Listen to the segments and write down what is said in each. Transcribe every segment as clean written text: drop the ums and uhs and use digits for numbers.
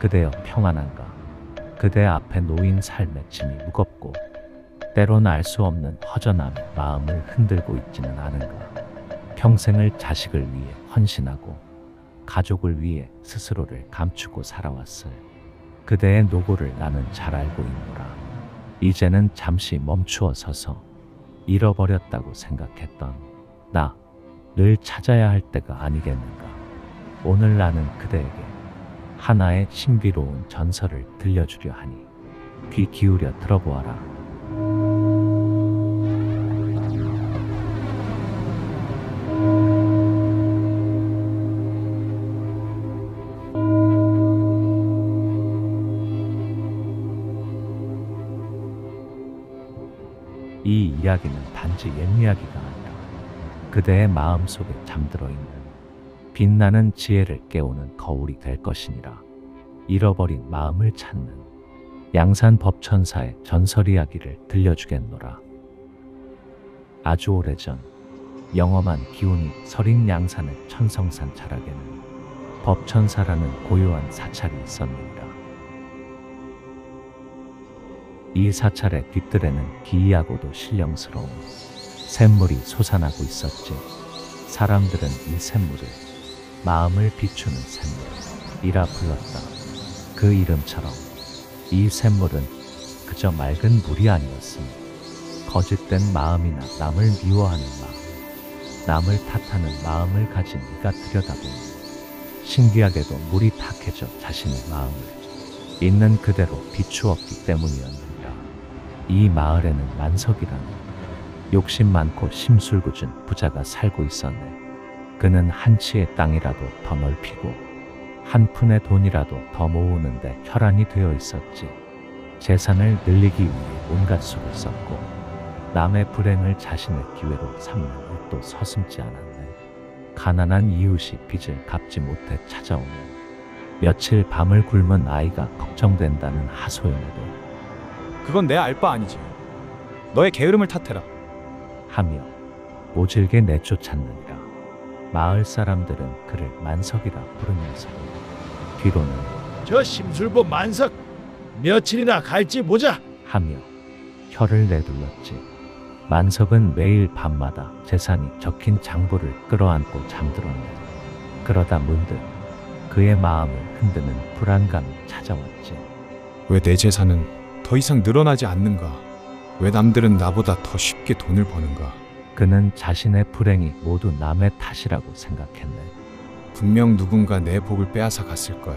그대여 평안한가. 그대 앞에 놓인 삶의 짐이 무겁고 때론 알 수 없는 허전함이 마음을 흔들고 있지는 않은가. 평생을 자식을 위해 헌신하고 가족을 위해 스스로를 감추고 살아왔을 그대의 노고를 나는 잘 알고 있노라. 이제는 잠시 멈추어 서서 잃어버렸다고 생각했던 나를 찾아야 할 때가 아니겠는가. 오늘 나는 그대에게 하나의 신비로운 전설을 들려주려 하니 귀 기울여 들어보아라. 이 이야기는 단지 옛 이야기가 아니라 그대의 마음속에 잠들어 있는 빛나는 지혜를 깨우는 거울이 될 것이니라. 잃어버린 마음을 찾는 양산 법천사의 전설 이야기를 들려주겠노라. 아주 오래전 영험한 기운이 서린 양산의 천성산 자락에는 법천사라는 고요한 사찰이 있었느니라. 이 사찰의 뒷뜰에는 기이하고도 신령스러운 샘물이 솟아나고 있었지. 사람들은 이 샘물을 마음을 비추는 샘물이라 불렀다. 그 이름처럼 이 샘물은 그저 맑은 물이 아니었으니 거짓된 마음이나 남을 미워하는 마음, 남을 탓하는 마음을 가진 이가 들여다보니 신기하게도 물이 탁해져 자신의 마음을 있는 그대로 비추었기 때문이었느니라. 이 마을에는 만석이라는 욕심 많고 심술궂은 부자가 살고 있었네. 그는 한 치의 땅이라도 더 넓히고 한 푼의 돈이라도 더 모으는데 혈안이 되어 있었지. 재산을 늘리기 위해 온갖 수를 썼고 남의 불행을 자신의 기회로 삼는 일도 서슴지 않았네. 가난한 이웃이 빚을 갚지 못해 찾아오면 며칠 밤을 굶은 아이가 걱정된다는 하소연에도 그건 내 알 바 아니지. 너의 게으름을 탓해라. 하며 모질게 내쫓았느니라. 마을 사람들은 그를 만석이라 부르면서 뒤로는 저 심술보 만석 며칠이나 갈지 보자 하며 혀를 내둘렀지. 만석은 매일 밤마다 재산이 적힌 장부를 끌어안고 잠들었네. 그러다 문득 그의 마음을 흔드는 불안감이 찾아왔지. 왜 내 재산은 더 이상 늘어나지 않는가? 왜 남들은 나보다 더 쉽게 돈을 버는가? 그는 자신의 불행이 모두 남의 탓이라고 생각했네. 분명 누군가 내 복을 빼앗아 갔을 거야.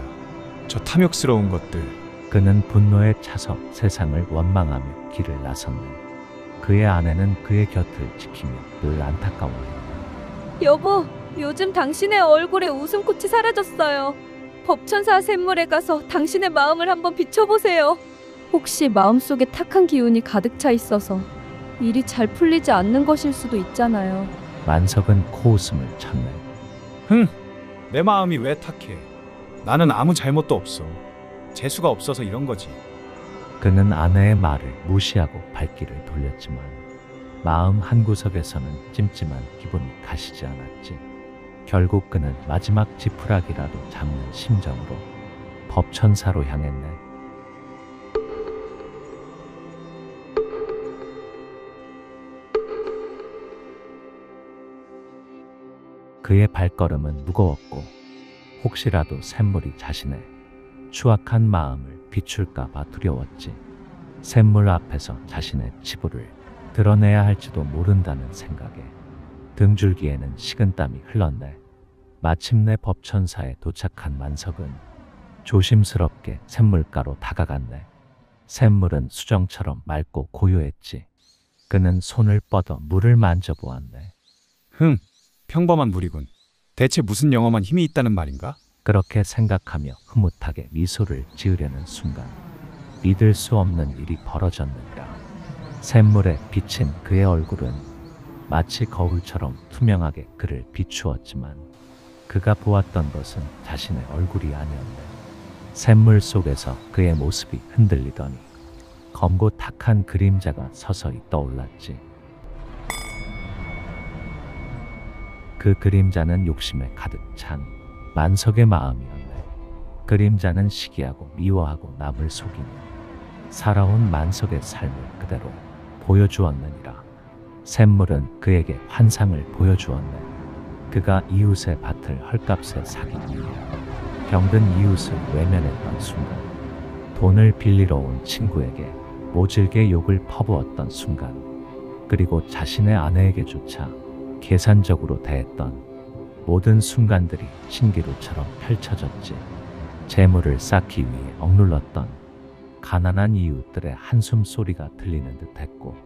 저 탐욕스러운 것들. 그는 분노에 차서 세상을 원망하며 길을 나섰네. 그의 아내는 그의 곁을 지키며 늘 안타까워했다. 여보, 요즘 당신의 얼굴에 웃음꽃이 사라졌어요. 법천사 샘물에 가서 당신의 마음을 한번 비춰보세요. 혹시 마음속에 탁한 기운이 가득 차 있어서 일이 잘 풀리지 않는 것일 수도 있잖아요. 만석은 코웃음을 쳤네. 흥! 내 마음이 왜 탁해? 나는 아무 잘못도 없어. 재수가 없어서 이런 거지. 그는 아내의 말을 무시하고 발길을 돌렸지만 마음 한구석에서는 찜찜한 기분이 가시지 않았지. 결국 그는 마지막 지푸라기라도 잡는 심정으로 법천사로 향했네. 그의 발걸음은 무거웠고 혹시라도 샘물이 자신의 추악한 마음을 비출까 봐 두려웠지. 샘물 앞에서 자신의 치부를 드러내야 할지도 모른다는 생각에 등줄기에는 식은땀이 흘렀네. 마침내 법천사에 도착한 만석은 조심스럽게 샘물가로 다가갔네. 샘물은 수정처럼 맑고 고요했지. 그는 손을 뻗어 물을 만져보았네. 흥! 평범한 물이군. 대체 무슨 영험한 힘이 있다는 말인가? 그렇게 생각하며 흐뭇하게 미소를 지으려는 순간 믿을 수 없는 일이 벌어졌느니라. 샘물에 비친 그의 얼굴은 마치 거울처럼 투명하게 그를 비추었지만 그가 보았던 것은 자신의 얼굴이 아니었네. 샘물 속에서 그의 모습이 흔들리더니 검고 탁한 그림자가 서서히 떠올랐지. 그 그림자는 욕심에 가득 찬 만석의 마음이었네. 그림자는 시기하고 미워하고 남을 속이며 살아온 만석의 삶을 그대로 보여주었느니라. 샘물은 그에게 환상을 보여주었네. 그가 이웃의 밭을 헐값에 사기 위해 병든 이웃을 외면했던 순간, 돈을 빌리러 온 친구에게 모질게 욕을 퍼부었던 순간, 그리고 자신의 아내에게조차 계산적으로 대했던 모든 순간들이 신기루처럼 펼쳐졌지. 재물을 쌓기 위해 억눌렀던 가난한 이웃들의 한숨 소리가 들리는 듯했고,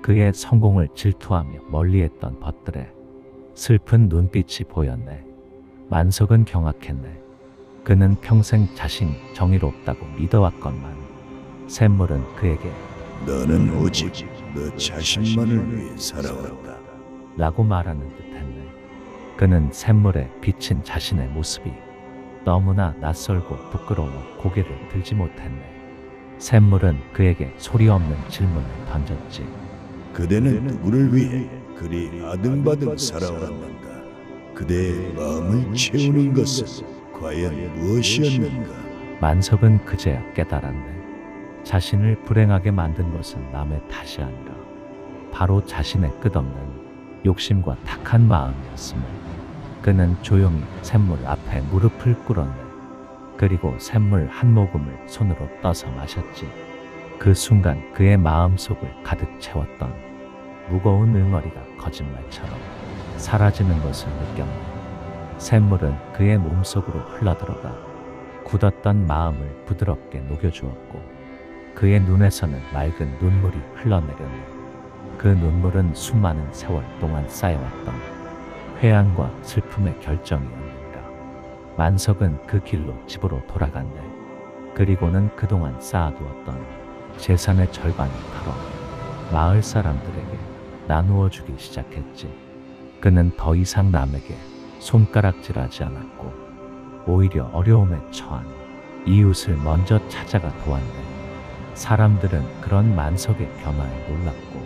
그의 성공을 질투하며 멀리했던 벗들의 슬픈 눈빛이 보였네. 만석은 경악했네. 그는 평생 자신이 정의롭다고 믿어왔건만 샘물은 그에게 너는 오직 너 자신만을 위해 살아왔다. 라고 말하는 듯했네. 그는 샘물에 비친 자신의 모습이 너무나 낯설고 부끄러워 고개를 들지 못했네. 샘물은 그에게 소리 없는 질문을 던졌지. 그대는 누구를 위해 그리 아등바등 살아왔는가? 그대의 마음을 채우는 것은 과연 무엇이었는가? 만석은 그제야 깨달았네. 자신을 불행하게 만든 것은 남의 탓이 아니라 바로 자신의 끝없는 욕심과 탁한 마음이었음을. 그는 조용히 샘물 앞에 무릎을 꿇었네. 그리고 샘물 한 모금을 손으로 떠서 마셨지. 그 순간 그의 마음속을 가득 채웠던 무거운 응어리가 거짓말처럼 사라지는 것을 느꼈네. 샘물은 그의 몸속으로 흘러들어가 굳었던 마음을 부드럽게 녹여주었고, 그의 눈에서는 맑은 눈물이 흘러내렸네. 그 눈물은 수많은 세월 동안 쌓여왔던 회한과 슬픔의 결정이었느니라. 만석은 그 길로 집으로 돌아갔네. 그리고는 그동안 쌓아두었던 재산의 절반을 털어 마을 사람들에게 나누어 주기 시작했지. 그는 더 이상 남에게 손가락질하지 않았고, 오히려 어려움에 처한 이웃을 먼저 찾아가 도왔네. 사람들은 그런 만석의 변화에 놀랐고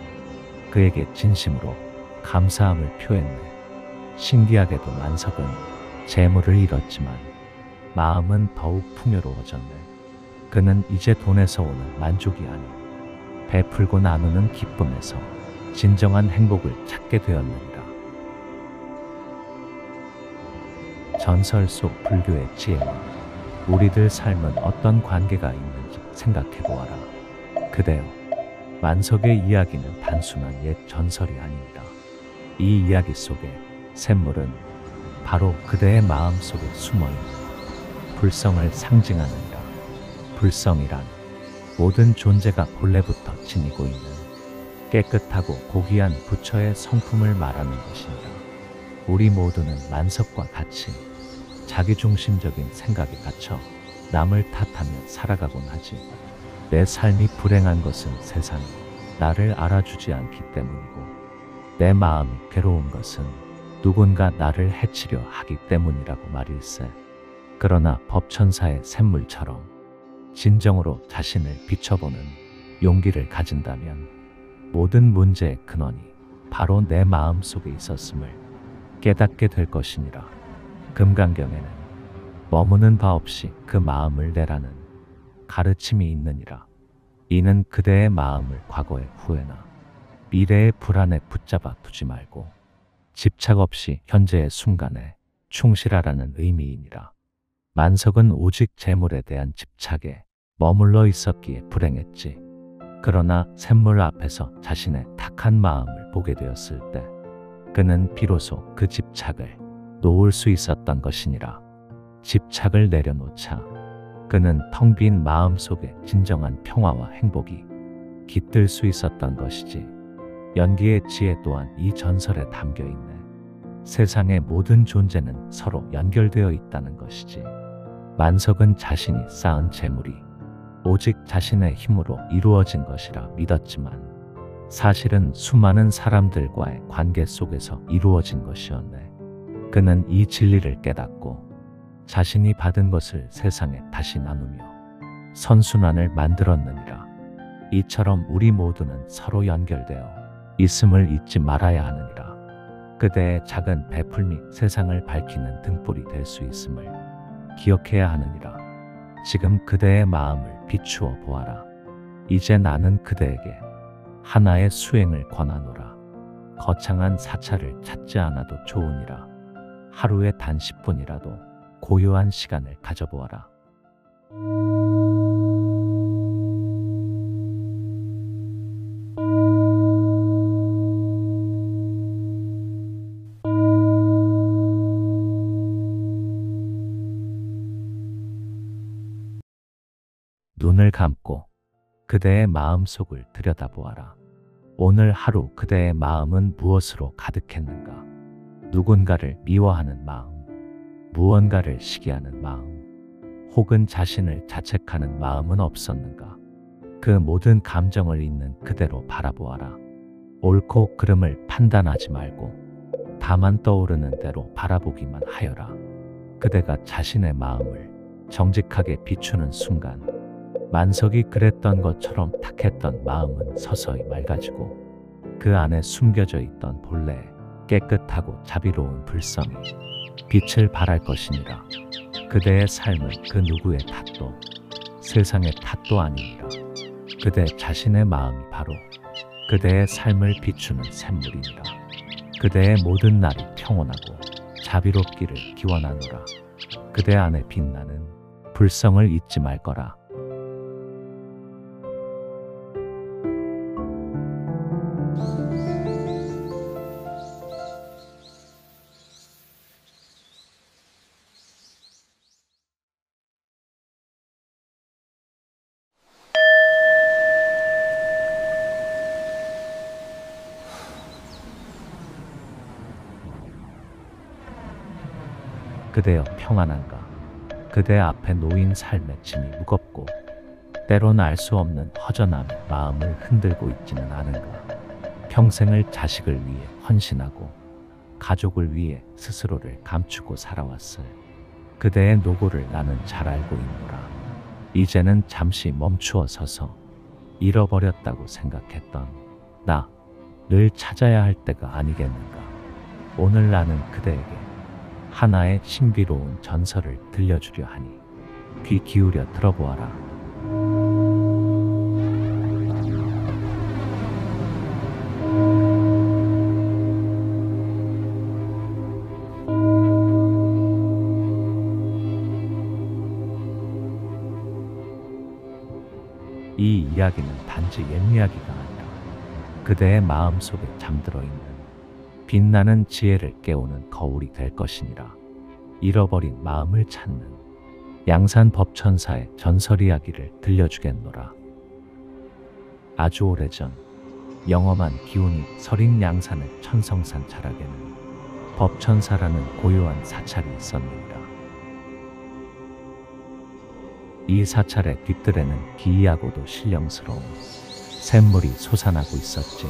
그에게 진심으로 감사함을 표했네. 신기하게도 만석은 재물을 잃었지만 마음은 더욱 풍요로워졌네. 그는 이제 돈에서 오는 만족이 아닌 베풀고 나누는 기쁨에서 진정한 행복을 찾게 되었느니라. 전설 속 불교의 지혜와 우리들 삶은 어떤 관계가 있는지 생각해 보아라. 그대여, 만석의 이야기는 단순한 옛 전설이 아닙니다. 이 이야기 속에 샘물은 바로 그대의 마음 속에 숨어있는 불성을 상징하느니라. 불성이란 모든 존재가 본래부터 지니고 있는 깨끗하고 고귀한 부처의 성품을 말하는 것이니라. 우리 모두는 만석과 같이 자기중심적인 생각에 갇혀 남을 탓하며 살아가곤 하지. 내 삶이 불행한 것은 세상이 나를 알아주지 않기 때문이고, 내 마음이 괴로운 것은 누군가 나를 해치려 하기 때문이라고 말일세. 그러나 법천사의 샘물처럼 진정으로 자신을 비춰보는 용기를 가진다면 모든 문제의 근원이 바로 내 마음 속에 있었음을 깨닫게 될 것이니라. 금강경에는 머무는 바 없이 그 마음을 내라는 가르침이 있느니라. 이는 그대의 마음을 과거의 후회나 미래의 불안에 붙잡아 두지 말고 집착 없이 현재의 순간에 충실하라는 의미이니라. 만석은 오직 재물에 대한 집착에 머물러 있었기에 불행했지. 그러나 샘물 앞에서 자신의 탁한 마음을 보게 되었을 때 그는 비로소 그 집착을 놓을 수 있었던 것이니라. 집착을 내려놓자 그는 텅 빈 마음 속에 진정한 평화와 행복이 깃들 수 있었던 것이지. 연기의 지혜 또한 이 전설에 담겨 있네. 세상의 모든 존재는 서로 연결되어 있다는 것이지. 만석은 자신이 쌓은 재물이 오직 자신의 힘으로 이루어진 것이라 믿었지만 사실은 수많은 사람들과의 관계 속에서 이루어진 것이었네. 그는 이 진리를 깨닫고 자신이 받은 것을 세상에 다시 나누며 선순환을 만들었느니라. 이처럼 우리 모두는 서로 연결되어 있음을 잊지 말아야 하느니라. 그대의 작은 베풀미 세상을 밝히는 등불이 될 수 있음을 기억해야 하느니라. 지금 그대의 마음을 비추어 보아라. 이제 나는 그대에게 하나의 수행을 권하노라. 거창한 사찰을 찾지 않아도 좋으니라. 하루에 단 10분이라도 고요한 시간을 가져보아라. 눈을 감고 그대의 마음속을 들여다보아라. 오늘 하루 그대의 마음은 무엇으로 가득했는가? 누군가를 미워하는 마음, 무언가를 시기하는 마음, 혹은 자신을 자책하는 마음은 없었는가? 그 모든 감정을 있는 그대로 바라보아라. 옳고 그름을 판단하지 말고 다만 떠오르는 대로 바라보기만 하여라. 그대가 자신의 마음을 정직하게 비추는 순간 만석이 그랬던 것처럼 탁했던 마음은 서서히 맑아지고 그 안에 숨겨져 있던 본래 깨끗하고 자비로운 불성이 빛을 발할 것이니라. 그대의 삶은 그 누구의 탓도 세상의 탓도 아니니라. 그대 자신의 마음이 바로 그대의 삶을 비추는 샘물이니라. 그대의 모든 날이 평온하고 자비롭기를 기원하노라. 그대 안에 빛나는 불성을 잊지 말 거라. 그대여 평안한가? 그대 앞에 놓인 삶의 짐이 무겁고 때론 알 수 없는 허전함이 마음을 흔들고 있지는 않은가? 평생을 자식을 위해 헌신하고 가족을 위해 스스로를 감추고 살아왔을 그대의 노고를 나는 잘 알고 있노라. 이제는 잠시 멈추어 서서 잃어버렸다고 생각했던 나를 찾아야 할 때가 아니겠는가? 오늘 나는 그대에게 하나의 신비로운 전설을 들려주려 하니 귀 기울여 들어보아라. 이 이야기는 단지 옛 이야기가 아니라 그대의 마음속에 잠들어 있는 빛나는 지혜를 깨우는 거울이 될 것이니라. 잃어버린 마음을 찾는 양산 법천사의 전설 이야기를 들려주겠노라. 아주 오래전 영험한 기운이 서린 양산의 천성산 자락에는 법천사라는 고요한 사찰이 있었느니라. 이 사찰의 뒤뜰에는 기이하고도 신령스러운 샘물이 솟아나고 있었지.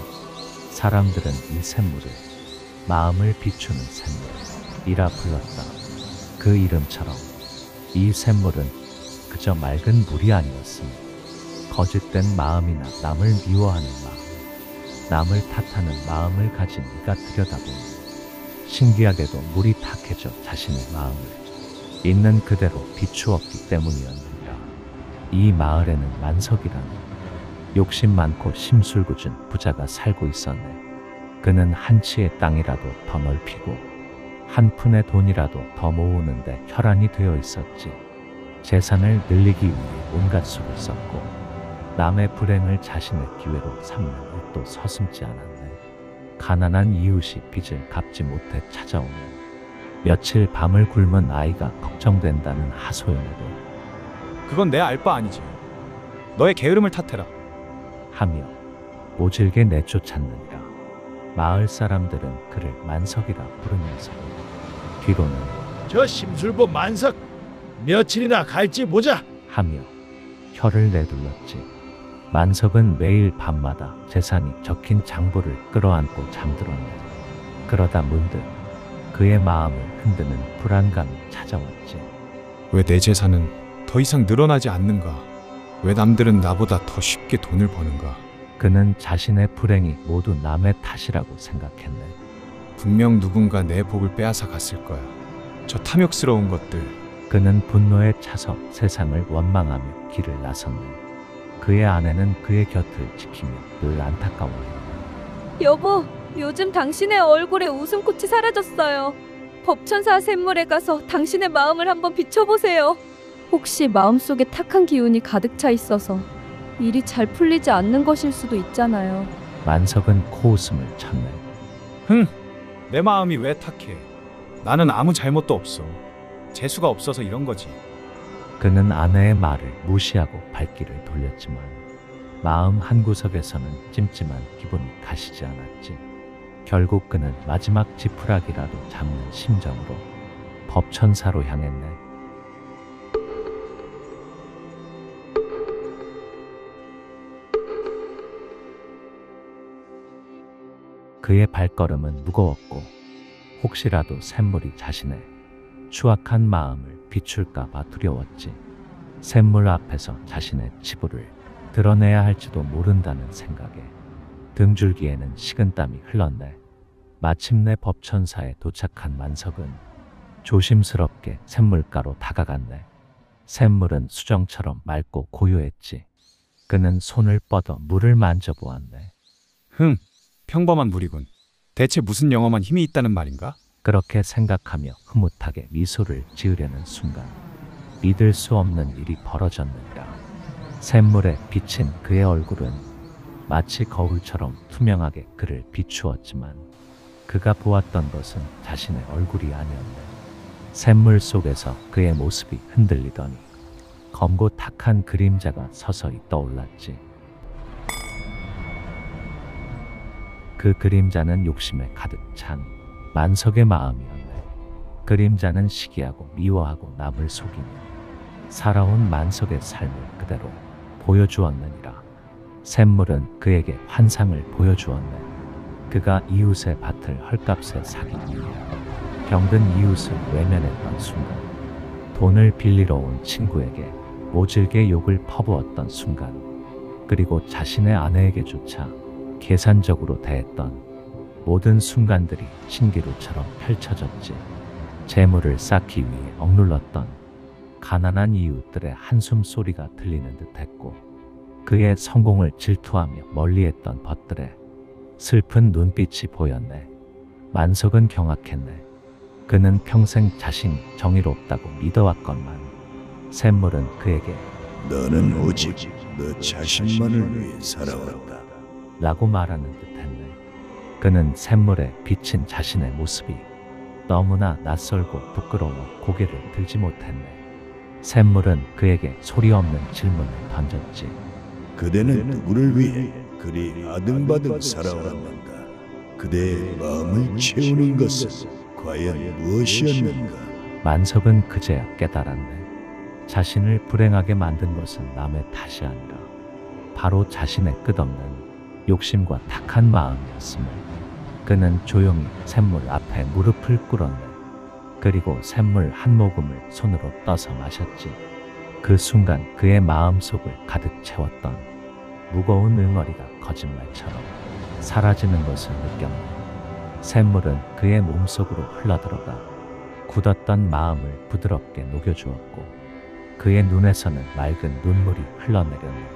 사람들은 이 샘물을 마음을 비추는 샘물이라 불렀다. 그 이름처럼 이 샘물은 그저 맑은 물이 아니었으니 거짓된 마음이나 남을 미워하는 마음, 남을 탓하는 마음을 가진 이가 들여다보니 신기하게도 물이 탁해져 자신의 마음을 있는 그대로 비추었기 때문이었느니라. 이 마을에는 만석이라는 욕심 많고 심술궂은 부자가 살고 있었네. 그는 한 치의 땅이라도 더 넓히고 한 푼의 돈이라도 더 모으는데 혈안이 되어 있었지. 재산을 늘리기 위해 온갖 수를 썼고 남의 불행을 자신의 기회로 삼는 일도 서슴지 않았네. 가난한 이웃이 빚을 갚지 못해 찾아오면 며칠 밤을 굶은 아이가 걱정된다는 하소연에도 그건 내 알 바 아니지. 너의 게으름을 탓해라. 하며 모질게 내쫓았느니라. 마을 사람들은 그를 만석이라 부르면서 뒤로는 저 심술보 만석 며칠이나 갈지 보자 하며 혀를 내둘렀지. 만석은 매일 밤마다 재산이 적힌 장부를 끌어안고 잠들었네. 그러다 문득 그의 마음을 흔드는 불안감이 찾아왔지. 왜 내 재산은 더 이상 늘어나지 않는가? 왜 남들은 나보다 더 쉽게 돈을 버는가? 그는 자신의 불행이 모두 남의 탓이라고 생각했네. 분명 누군가 내 복을 빼앗아 갔을 거야. 저 탐욕스러운 것들, 그는 분노에 차서 세상을 원망하며 길을 나섰네. 그의 아내는 그의 곁을 지키며 늘 안타까워해. 여보, 요즘 당신의 얼굴에 웃음꽃이 사라졌어요. 법천사 샘물에 가서 당신의 마음을 한번 비춰보세요. 혹시 마음속에 탁한 기운이 가득 차 있어서 일이 잘 풀리지 않는 것일 수도 있잖아요. 만석은 코웃음을 쳤네. 내 마음이 왜 탁해? 나는 아무 잘못도 없어. 재수가 없어서 이런 거지. 그는 아내의 말을 무시하고 발길을 돌렸지만 마음 한구석에서는 찜찜한 기분이 가시지 않았지. 결국 그는 마지막 지푸라기라도 잡는 심정으로 법천사로 향했네. 그의 발걸음은 무거웠고 혹시라도 샘물이 자신의 추악한 마음을 비출까봐 두려웠지. 샘물 앞에서 자신의 치부를 드러내야 할지도 모른다는 생각에 등줄기에는 식은땀이 흘렀네. 마침내 법천사에 도착한 만석은 조심스럽게 샘물가로 다가갔네. 샘물은 수정처럼 맑고 고요했지. 그는 손을 뻗어 물을 만져보았네. 평범한 물이군. 대체 무슨 영험한 힘이 있다는 말인가? 그렇게 생각하며 흐뭇하게 미소를 지으려는 순간 믿을 수 없는 일이 벌어졌느니라. 샘물에 비친 그의 얼굴은 마치 거울처럼 투명하게 그를 비추었지만 그가 보았던 것은 자신의 얼굴이 아니었네. 샘물 속에서 그의 모습이 흔들리더니 검고 탁한 그림자가 서서히 떠올랐지. 그 그림자는 욕심에 가득 찬 만석의 마음이었네. 그림자는 시기하고 미워하고 남을 속이며 살아온 만석의 삶을 그대로 보여주었느니라. 샘물은 그에게 환상을 보여주었네. 그가 이웃의 밭을 헐값에 사기 위해 병든 이웃을 외면했던 순간, 돈을 빌리러 온 친구에게 모질게 욕을 퍼부었던 순간, 그리고 자신의 아내에게조차 계산적으로 대했던 모든 순간들이 신기루처럼 펼쳐졌지. 재물을 쌓기 위해 억눌렀던 가난한 이웃들의 한숨 소리가 들리는 듯했고, 그의 성공을 질투하며 멀리했던 벗들의 슬픈 눈빛이 보였네. 만석은 경악했네. 그는 평생 자신이 정의롭다고 믿어왔건만 샘물은 그에게 너는 오직 너 자신만을 위해 살아왔다. 라고 말하는 듯했네. 그는 샘물에 비친 자신의 모습이 너무나 낯설고 부끄러워 고개를 들지 못했네. 샘물은 그에게 소리 없는 질문을 던졌지. 그대는 누구를 위해 그리 아등바등 살아왔는가? 그대의 마음을 채우는 것은 과연 무엇이었는가? 만석은 그제야 깨달았네. 자신을 불행하게 만든 것은 남의 탓이 아니라 바로 자신의 끝없는 욕심과 탁한 마음이었음을. 그는 조용히 샘물 앞에 무릎을 꿇었네. 그리고 샘물 한 모금을 손으로 떠서 마셨지. 그 순간 그의 마음속을 가득 채웠던 무거운 응어리가 거짓말처럼 사라지는 것을 느꼈네. 샘물은 그의 몸속으로 흘러들어가 굳었던 마음을 부드럽게 녹여주었고, 그의 눈에서는 맑은 눈물이 흘러내렸네.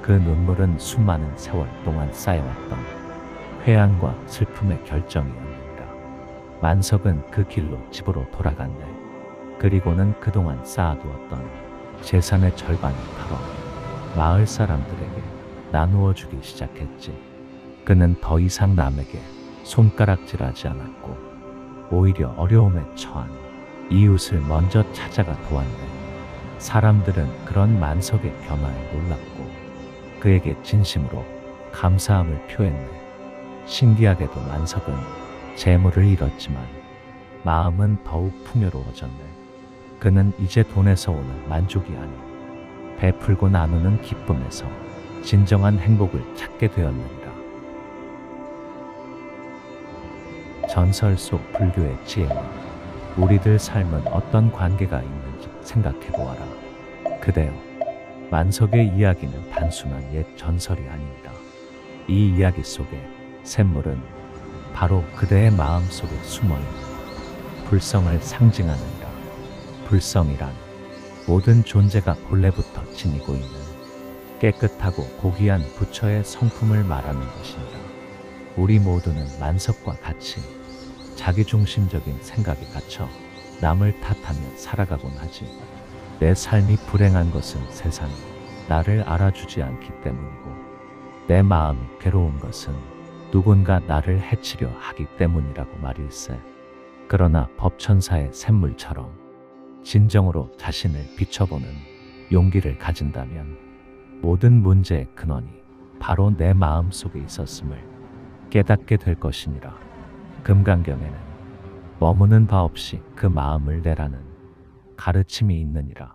그 눈물은 수많은 세월 동안 쌓여왔던 회한과 슬픔의 결정이었느니라. 만석은 그 길로 집으로 돌아갔네. 그리고는 그동안 쌓아두었던 재산의 절반을 털어 마을 사람들에게 나누어 주기 시작했지. 그는 더 이상 남에게 손가락질하지 않았고 오히려 어려움에 처한 이웃을 먼저 찾아가 도왔네. 사람들은 그런 만석의 변화에 놀랐고 그에게 진심으로 감사함을 표했네. 신기하게도 만석은 재물을 잃었지만 마음은 더욱 풍요로워졌네. 그는 이제 돈에서 오는 만족이 아닌 베풀고 나누는 기쁨에서 진정한 행복을 찾게 되었느니라. 전설 속 불교의 지혜는 우리들 삶은 어떤 관계가 있는지 생각해 보아라. 그대여, 만석의 이야기는 단순한 옛 전설이 아닙니다. 이 이야기 속에 샘물은 바로 그대의 마음 속에 숨어있는 불성을 상징하느니라. 불성이란 모든 존재가 본래부터 지니고 있는 깨끗하고 고귀한 부처의 성품을 말하는 것이니라. 우리 모두는 만석과 같이 자기중심적인 생각에 갇혀 남을 탓하며 살아가곤 하지. 내 삶이 불행한 것은 세상이 나를 알아주지 않기 때문이고, 내 마음이 괴로운 것은 누군가 나를 해치려 하기 때문이라고 말일세. 그러나 법천사의 샘물처럼 진정으로 자신을 비춰보는 용기를 가진다면 모든 문제의 근원이 바로 내 마음 속에 있었음을 깨닫게 될 것이니라. 금강경에는 머무는 바 없이 그 마음을 내라는 가르침이 있느니라.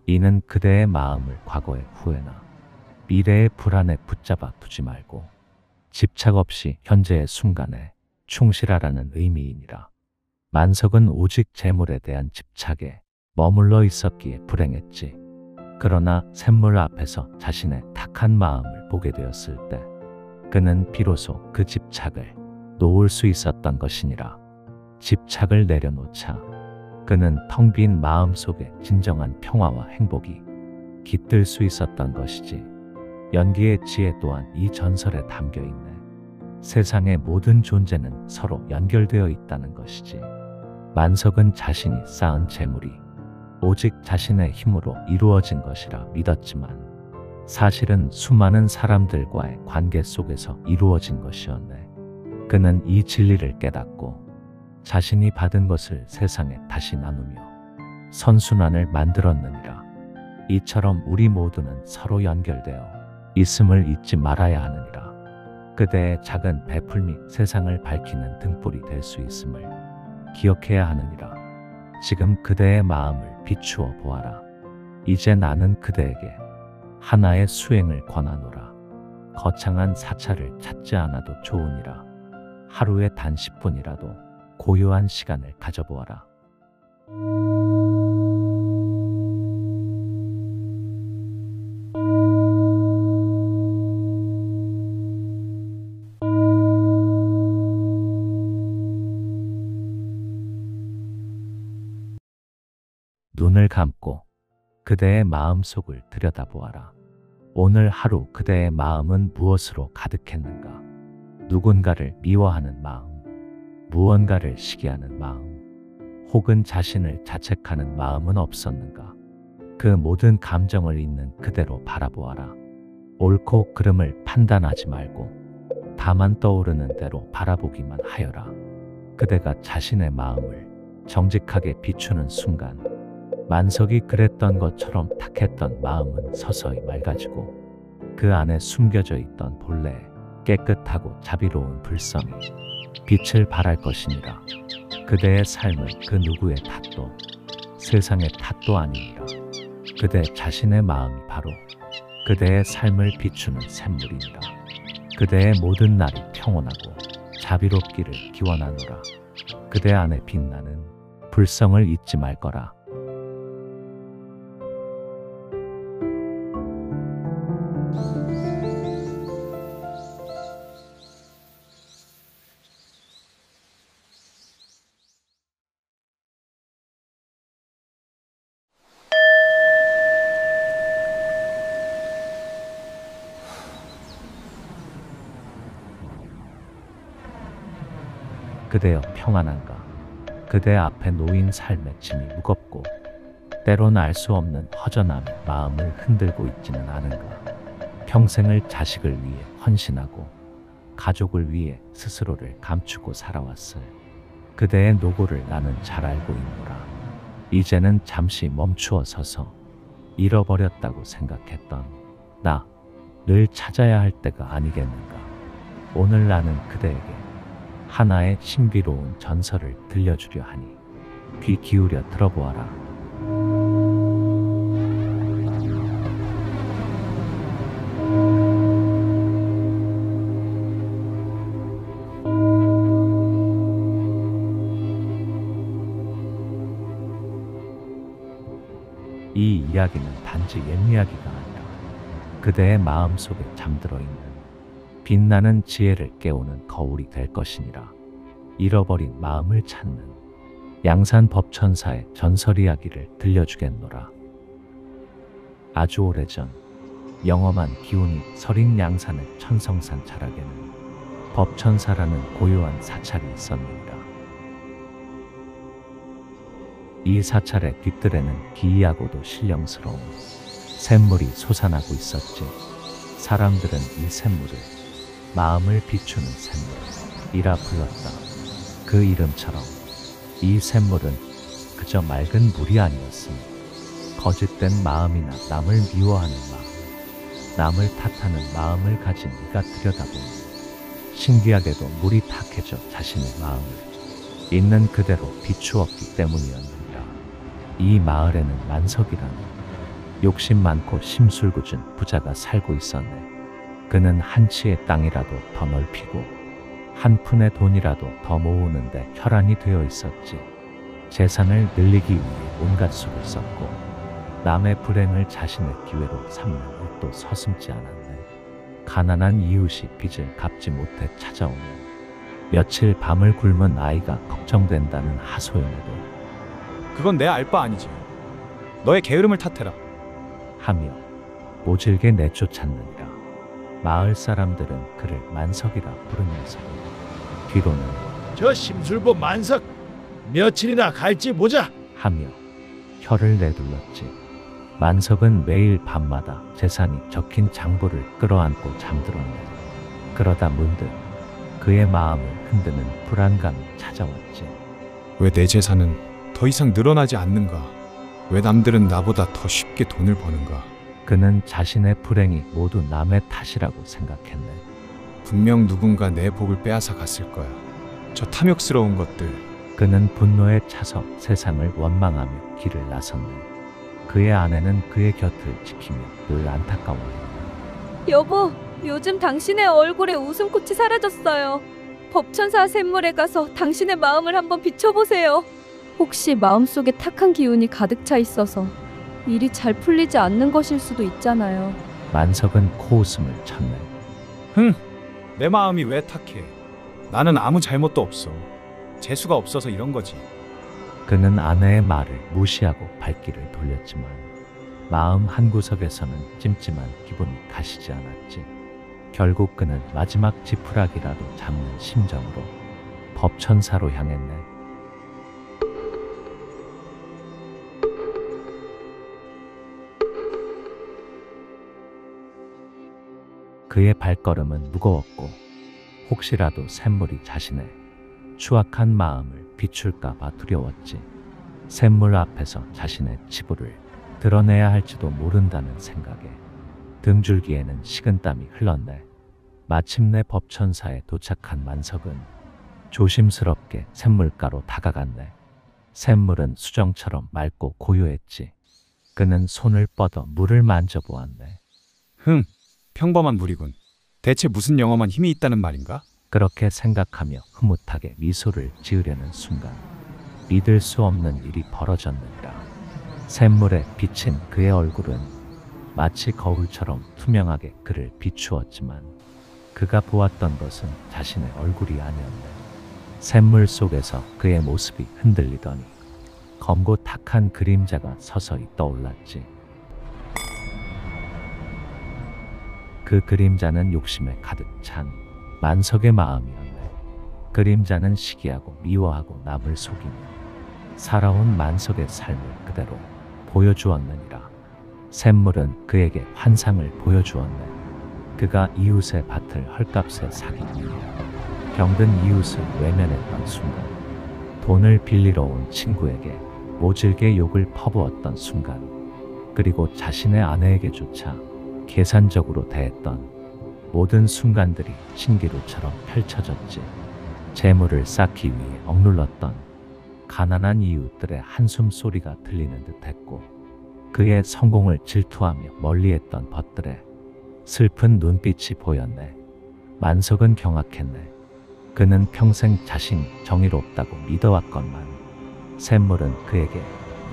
이는 그대의 마음을 과거의 후회나 미래의 불안에 붙잡아 두지 말고 집착 없이 현재의 순간에 충실하라는 의미이니라. 만석은 오직 재물에 대한 집착에 머물러 있었기에 불행했지. 그러나 샘물 앞에서 자신의 탁한 마음을 보게 되었을 때 그는 비로소 그 집착을 놓을 수 있었던 것이니라. 집착을 내려놓자 그는 텅 빈 마음 속에 진정한 평화와 행복이 깃들 수 있었던 것이지. 연기의 지혜 또한 이 전설에 담겨 있네. 세상의 모든 존재는 서로 연결되어 있다는 것이지. 만석은 자신이 쌓은 재물이 오직 자신의 힘으로 이루어진 것이라 믿었지만 사실은 수많은 사람들과의 관계 속에서 이루어진 것이었네. 그는 이 진리를 깨닫고 자신이 받은 것을 세상에 다시 나누며 선순환을 만들었느니라. 이처럼 우리 모두는 서로 연결되어 있음을 잊지 말아야 하느니라. 그대의 작은 베풀미 세상을 밝히는 등불이 될 수 있음을 기억해야 하느니라. 지금 그대의 마음을 비추어 보아라. 이제 나는 그대에게 하나의 수행을 권하노라. 거창한 사찰을 찾지 않아도 좋으니라. 하루에 단 10분이라도 고요한 시간을 가져보아라. 눈을 감고 그대의 마음속을 들여다보아라. 오늘 하루 그대의 마음은 무엇으로 가득했는가? 누군가를 미워하는 마음, 무언가를 시기하는 마음, 혹은 자신을 자책하는 마음은 없었는가? 그 모든 감정을 있는 그대로 바라보아라. 옳고 그름을 판단하지 말고 다만 떠오르는 대로 바라보기만 하여라. 그대가 자신의 마음을 정직하게 비추는 순간 만석이 그랬던 것처럼 탁했던 마음은 서서히 맑아지고 그 안에 숨겨져 있던 본래의 깨끗하고 자비로운 불성이 빛을 발할 것이니라. 그대의 삶은 그 누구의 탓도 세상의 탓도 아니니라. 그대 자신의 마음이 바로 그대의 삶을 비추는 샘물이니라. 그대의 모든 날이 평온하고 자비롭기를 기원하노라. 그대 안에 빛나는 불성을 잊지 말거라. 그대여 평안한가? 그대 앞에 놓인 삶의 짐이 무겁고 때론 알 수 없는 허전함이 마음을 흔들고 있지는 않은가? 평생을 자식을 위해 헌신하고 가족을 위해 스스로를 감추고 살아왔을 그대의 노고를 나는 잘 알고 있노라. 이제는 잠시 멈추어 서서 잃어버렸다고 생각했던 나를 찾아야 할 때가 아니겠는가? 오늘 나는 그대에게 하나의 신비로운 전설을 들려주려 하니 귀 기울여 들어보아라. 이 이야기는 단지 옛 이야기가 아니라 그대의 마음속에 잠들어 있는 빛나는 지혜를 깨우는 거울이 될 것이니라. 잃어버린 마음을 찾는 양산 법천사의 전설 이야기를 들려주겠노라. 아주 오래전 영험한 기운이 서린 양산의 천성산 자락에는 법천사라는 고요한 사찰이 있었느니라. 이 사찰의 뒤뜰에는 기이하고도 신령스러운 샘물이 솟아나고 있었지. 사람들은 이 샘물을 마음을 비추는 샘물이라 불렀다. 그 이름처럼 이 샘물은 그저 맑은 물이 아니었으니 거짓된 마음이나 남을 미워하는 마음, 남을 탓하는 마음을 가진 이가 들여다보니 신기하게도 물이 탁해져 자신의 마음을 있는 그대로 비추었기 때문이었느니라. 이 마을에는 만석이라는 욕심 많고 심술궂은 부자가 살고 있었네. 그는 한 치의 땅이라도 더 넓히고 한 푼의 돈이라도 더 모으는데 혈안이 되어 있었지. 재산을 늘리기 위해 온갖 수를 썼고 남의 불행을 자신의 기회로 삼는 일도 서슴지 않았네. 가난한 이웃이 빚을 갚지 못해 찾아오면 며칠 밤을 굶은 아이가 걱정된다는 하소연에도 그건 내 알 바 아니지. 너의 게으름을 탓해라. 하며 모질게 내쫓았느니라. 마을 사람들은 그를 만석이라 부르면서 뒤로는 저 심술보 만석 며칠이나 갈지 보자. 하며 혀를 내둘렀지. 만석은 매일 밤마다 재산이 적힌 장부를 끌어안고 잠들었네. 그러다 문득 그의 마음을 흔드는 불안감이 찾아왔지. 왜 내 재산은 더 이상 늘어나지 않는가? 왜 남들은 나보다 더 쉽게 돈을 버는가? 그는 자신의 불행이 모두 남의 탓이라고 생각했네. 분명 누군가 내 복을 빼앗아 갔을 거야. 저 탐욕스러운 것들. 그는 분노에 차서 세상을 원망하며 길을 나섰네. 그의 아내는 그의 곁을 지키며 늘 안타까워했다. 여보, 요즘 당신의 얼굴에 웃음꽃이 사라졌어요. 법천사 샘물에 가서 당신의 마음을 한번 비춰보세요. 혹시 마음속에 탁한 기운이 가득 차 있어서 일이 잘 풀리지 않는 것일 수도 있잖아요. 만석은 코웃음을 쳤네. 흥, 내 마음이 왜 탁해? 나는 아무 잘못도 없어. 재수가 없어서 이런 거지. 그는 아내의 말을 무시하고 발길을 돌렸지만 마음 한구석에서는 찜찜한 기분이 가시지 않았지. 결국 그는 마지막 지푸라기라도 잡는 심정으로 법천사로 향했네. 그의 발걸음은 무거웠고 혹시라도 샘물이 자신의 추악한 마음을 비출까봐 두려웠지. 샘물 앞에서 자신의 치부를 드러내야 할지도 모른다는 생각에 등줄기에는 식은땀이 흘렀네. 마침내 법천사에 도착한 만석은 조심스럽게 샘물가로 다가갔네. 샘물은 수정처럼 맑고 고요했지. 그는 손을 뻗어 물을 만져보았네. 흥, 평범한 물이군. 대체 무슨 영험한 힘이 있다는 말인가? 그렇게 생각하며 흐뭇하게 미소를 지으려는 순간 믿을 수 없는 일이 벌어졌느니라. 샘물에 비친 그의 얼굴은 마치 거울처럼 투명하게 그를 비추었지만 그가 보았던 것은 자신의 얼굴이 아니었네. 샘물 속에서 그의 모습이 흔들리더니 검고 탁한 그림자가 서서히 떠올랐지. 그 그림자는 욕심에 가득 찬 만석의 마음이었네. 그림자는 시기하고 미워하고 남을 속이며 살아온 만석의 삶을 그대로 보여주었느니라. 샘물은 그에게 환상을 보여주었네. 그가 이웃의 밭을 헐값에 사기 위해 병든 이웃을 외면했던 순간, 돈을 빌리러 온 친구에게 모질게 욕을 퍼부었던 순간, 그리고 자신의 아내에게조차 계산적으로 대했던 모든 순간들이 신기루처럼 펼쳐졌지. 재물을 쌓기 위해 억눌렀던 가난한 이웃들의 한숨 소리가 들리는 듯했고, 그의 성공을 질투하며 멀리했던 벗들의 슬픈 눈빛이 보였네. 만석은 경악했네. 그는 평생 자신이 정의롭다고 믿어왔건만 샘물은 그에게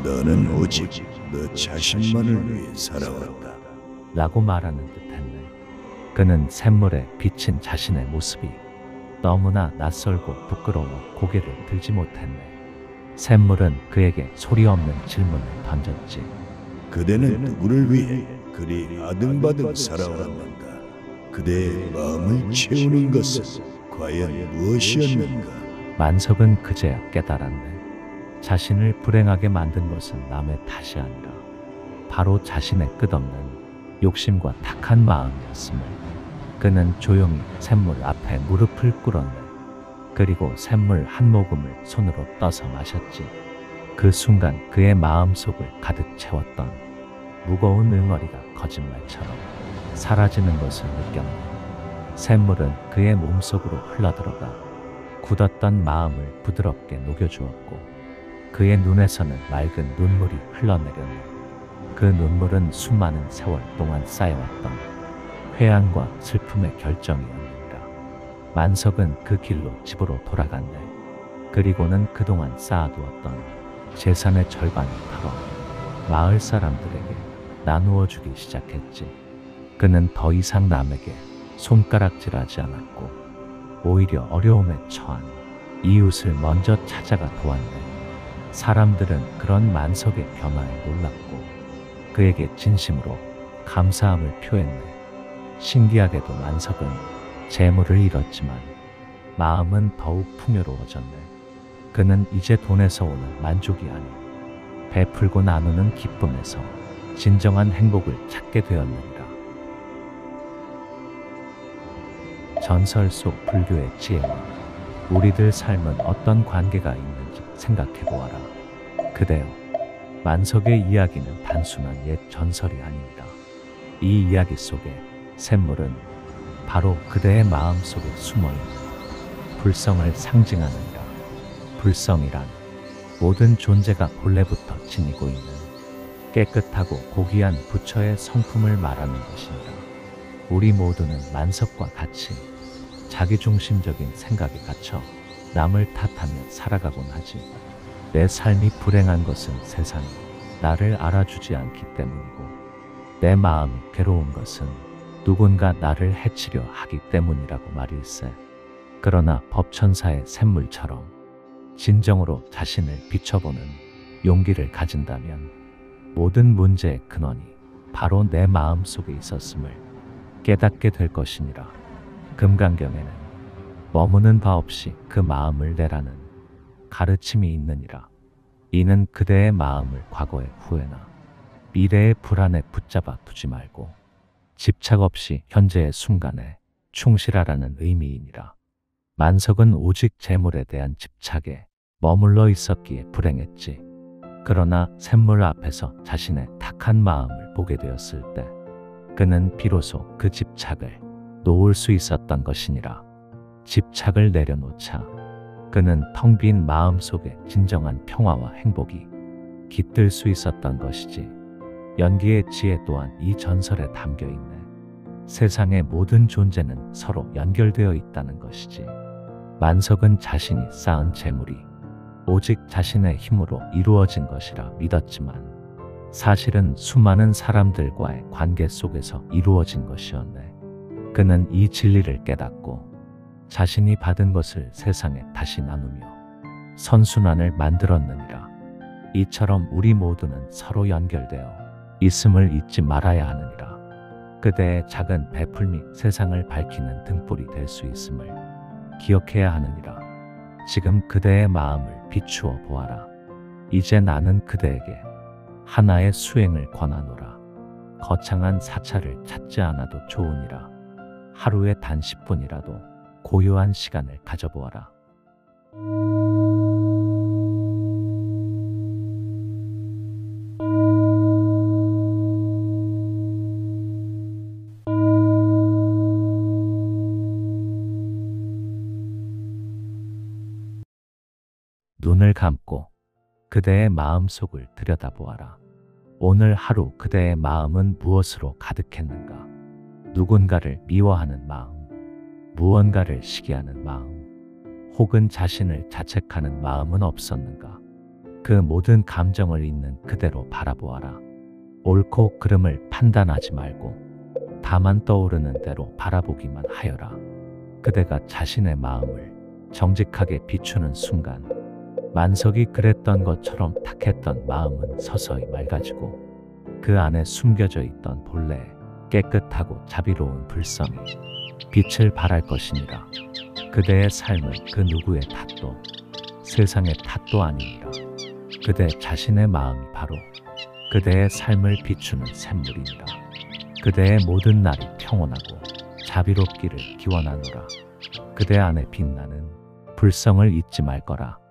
너는 오직 너 자신만을 위해 살아왔다. 라고 말하는 듯했네. 그는 샘물에 비친 자신의 모습이 너무나 낯설고 부끄러워 고개를 들지 못했네. 샘물은 그에게 소리 없는 질문을 던졌지. 그대는 누구를 위해 그리 아등바등 살아왔는가? 그대의 마음을 채우는 것은 과연 무엇이었는가? 만석은 그제야 깨달았네. 자신을 불행하게 만든 것은 남의 탓이 아니라 바로 자신의 끝없는 욕심과 탁한 마음이었음을. 그는 조용히 샘물 앞에 무릎을 꿇었네. 그리고 샘물 한 모금을 손으로 떠서 마셨지. 그 순간 그의 마음속을 가득 채웠던 무거운 응어리가 거짓말처럼 사라지는 것을 느꼈네. 샘물은 그의 몸속으로 흘러들어가 굳었던 마음을 부드럽게 녹여주었고 그의 눈에서는 맑은 눈물이 흘러내렸네. 그 눈물은 수많은 세월 동안 쌓여왔던 회한과 슬픔의 결정이었느니라. 만석은 그 길로 집으로 돌아갔네. 그리고는 그동안 쌓아두었던 재산의 절반을 털어 마을 사람들에게 나누어 주기 시작했지. 그는 더 이상 남에게 손가락질하지 않았고 오히려 어려움에 처한 이웃을 먼저 찾아가 도왔네. 사람들은 그런 만석의 변화에 놀랐고 그에게 진심으로 감사함을 표했네. 신기하게도 만석은 재물을 잃었지만 마음은 더욱 풍요로워졌네. 그는 이제 돈에서 오는 만족이 아닌 베풀고 나누는 기쁨에서 진정한 행복을 찾게 되었느니라. 전설 속 불교의 지혜와 우리들 삶은 어떤 관계가 있는지 생각해보아라. 그대여, 만석의 이야기는 단순한 옛 전설이 아닙니다. 이 이야기 속에 샘물은 바로 그대의 마음속에 숨어있는 불성을 상징하느니라. 불성이란 모든 존재가 본래부터 지니고 있는 깨끗하고 고귀한 부처의 성품을 말하는 것이니라. 우리 모두는 만석과 같이 자기중심적인 생각에 갇혀 남을 탓하며 살아가곤 하지. 내 삶이 불행한 것은 세상이 나를 알아주지 않기 때문이고 내 마음이 괴로운 것은 누군가 나를 해치려 하기 때문이라고 말일세. 그러나 법천사의 샘물처럼 진정으로 자신을 비춰보는 용기를 가진다면 모든 문제의 근원이 바로 내 마음 속에 있었음을 깨닫게 될 것이니라. 금강경에는 머무는 바 없이 그 마음을 내라는 가르침이 있느니라. 이는 그대의 마음을 과거의 후회나 미래의 불안에 붙잡아 두지 말고 집착 없이 현재의 순간에 충실하라는 의미이니라. 만석은 오직 재물에 대한 집착에 머물러 있었기에 불행했지. 그러나 샘물 앞에서 자신의 탁한 마음을 보게 되었을 때 그는 비로소 그 집착을 놓을 수 있었던 것이니라. 집착을 내려놓자 그는 텅 빈 마음 속에 진정한 평화와 행복이 깃들 수 있었던 것이지. 연기의 지혜 또한 이 전설에 담겨 있네. 세상의 모든 존재는 서로 연결되어 있다는 것이지. 만석은 자신이 쌓은 재물이 오직 자신의 힘으로 이루어진 것이라 믿었지만 사실은 수많은 사람들과의 관계 속에서 이루어진 것이었네. 그는 이 진리를 깨닫고 자신이 받은 것을 세상에 다시 나누며 선순환을 만들었느니라. 이처럼 우리 모두는 서로 연결되어 있음을 잊지 말아야 하느니라. 그대의 작은 베풀미 세상을 밝히는 등불이 될 수 있음을 기억해야 하느니라. 지금 그대의 마음을 비추어 보아라. 이제 나는 그대에게 하나의 수행을 권하노라. 거창한 사찰을 찾지 않아도 좋으니라. 하루에 단 10분이라도 고요한 시간을 가져보아라. 눈을 감고 그대의 마음속을 들여다보아라. 오늘 하루 그대의 마음은 무엇으로 가득했는가? 누군가를 미워하는 마음, 무언가를 시기하는 마음, 혹은 자신을 자책하는 마음은 없었는가? 그 모든 감정을 있는 그대로 바라보아라. 옳고 그름을 판단하지 말고 다만 떠오르는 대로 바라보기만 하여라. 그대가 자신의 마음을 정직하게 비추는 순간 만석이 그랬던 것처럼 탁했던 마음은 서서히 맑아지고 그 안에 숨겨져 있던 본래 깨끗하고 자비로운 불성이 빛을 발할 것이니라. 그대의 삶은 그 누구의 탓도 세상의 탓도 아니니라. 그대 자신의 마음이 바로 그대의 삶을 비추는 샘물이니라. 그대의 모든 날이 평온하고 자비롭기를 기원하노라. 그대 안에 빛나는 불성을 잊지 말거라.